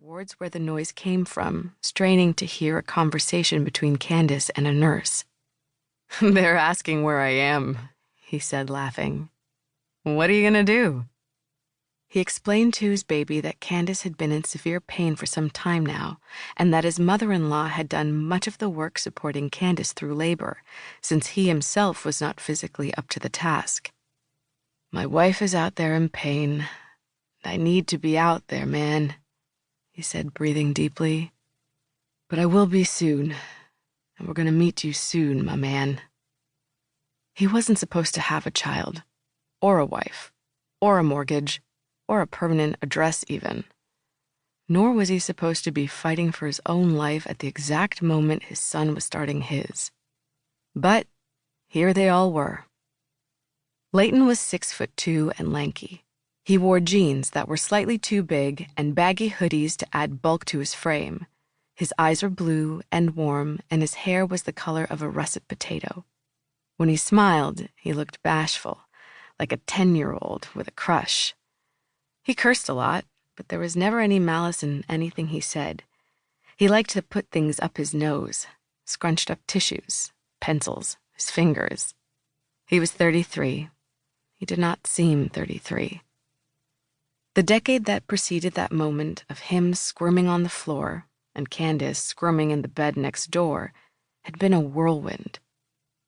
towards where the noise came from, straining to hear a conversation between Candace and a nurse. "They're asking where I am," he said, laughing. "What are you gonna do?" He explained to his baby that Candace had been in severe pain for some time now, and that his mother-in-law had done much of the work supporting Candace through labor, since he himself was not physically up to the task. "My wife is out there in pain. I need to be out there, man," he said, breathing deeply. "But I will be soon, and we're gonna meet you soon, my man." He wasn't supposed to have a child, or a wife, or a mortgage, or a permanent address even. Nor was he supposed to be fighting for his own life at the exact moment his son was starting his. But here they all were. Leighton was 6'2" and lanky. He wore jeans that were slightly too big and baggy hoodies to add bulk to his frame. His eyes were blue and warm, and his hair was the color of a russet potato. When he smiled, he looked bashful, like a 10-year-old with a crush. He cursed a lot, but there was never any malice in anything he said. He liked to put things up his nose, scrunched up tissues, pencils, his fingers. He was 33. He did not seem 33. The decade that preceded that moment of him squirming on the floor and Candace squirming in the bed next door had been a whirlwind.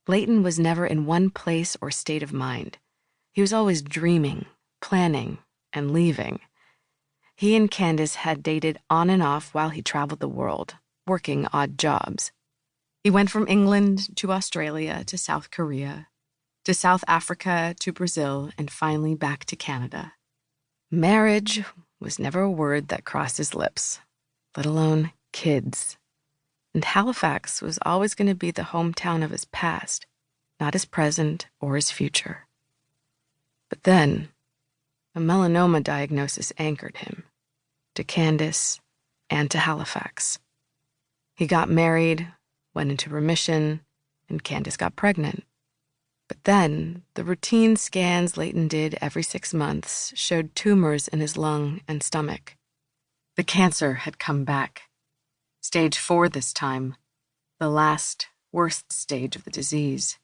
Leighton was never in one place or state of mind. He was always dreaming, planning, and leaving. He and Candace had dated on and off while he traveled the world, working odd jobs. He went from England to Australia to South Korea, to South Africa to Brazil, and finally back to Canada. Marriage was never a word that crossed his lips, let alone kids. And Halifax was always going to be the hometown of his past, not his present or his future. But then, a melanoma diagnosis anchored him, to Candace and to Halifax. He got married, went into remission, and Candace got pregnant. But then, the routine scans Leighton did every 6 months showed tumors in his lung and stomach. The cancer had come back. Stage 4 this time, the last, worst stage of the disease.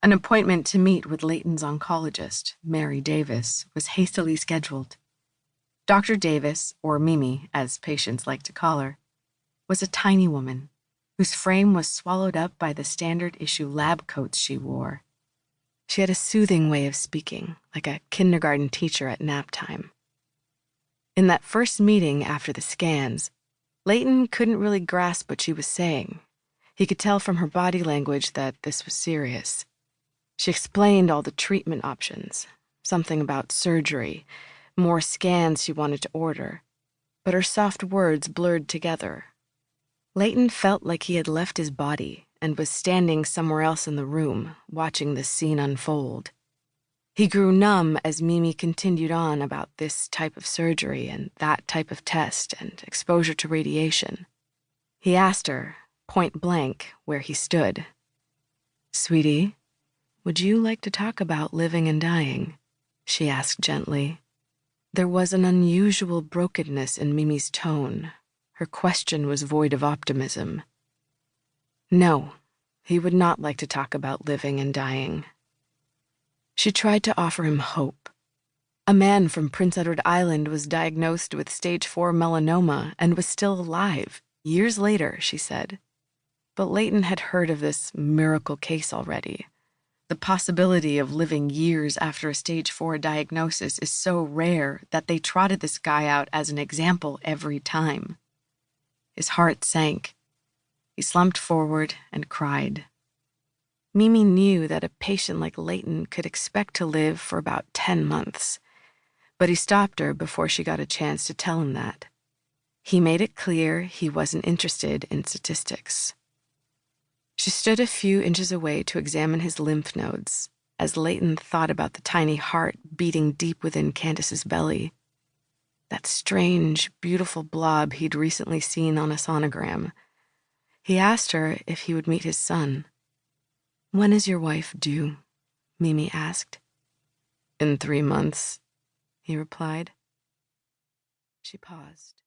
An appointment to meet with Leighton's oncologist, Mary Davis, was hastily scheduled. Dr. Davis, or Mimi, as patients like to call her, was a tiny woman whose frame was swallowed up by the standard-issue lab coats she wore. She had a soothing way of speaking, like a kindergarten teacher at nap time. In that first meeting after the scans, Leighton couldn't really grasp what she was saying. He could tell from her body language that this was serious. She explained all the treatment options, something about surgery, more scans she wanted to order, but her soft words blurred together. Leighton felt like he had left his body and was standing somewhere else in the room, watching the scene unfold. He grew numb as Mimi continued on about this type of surgery and that type of test and exposure to radiation. He asked her, point blank, where he stood. "Sweetie, would you like to talk about living and dying?" she asked gently. There was an unusual brokenness in Mimi's tone. Her question was void of optimism. No, he would not like to talk about living and dying. She tried to offer him hope. A man from Prince Edward Island was diagnosed with stage 4 melanoma and was still alive, years later, she said. But Leighton had heard of this miracle case already. The possibility of living years after a stage 4 diagnosis is so rare that they trotted this guy out as an example every time. His heart sank. He slumped forward and cried. Mimi knew that a patient like Leighton could expect to live for about 10 months, but he stopped her before she got a chance to tell him that. He made it clear he wasn't interested in statistics. She stood a few inches away to examine his lymph nodes, as Leighton thought about the tiny heart beating deep within Candace's belly. That strange, beautiful blob he'd recently seen on a sonogram. He asked her if he would meet his son. "When is your wife due?" Mimi asked. "In 3 months," he replied. She paused.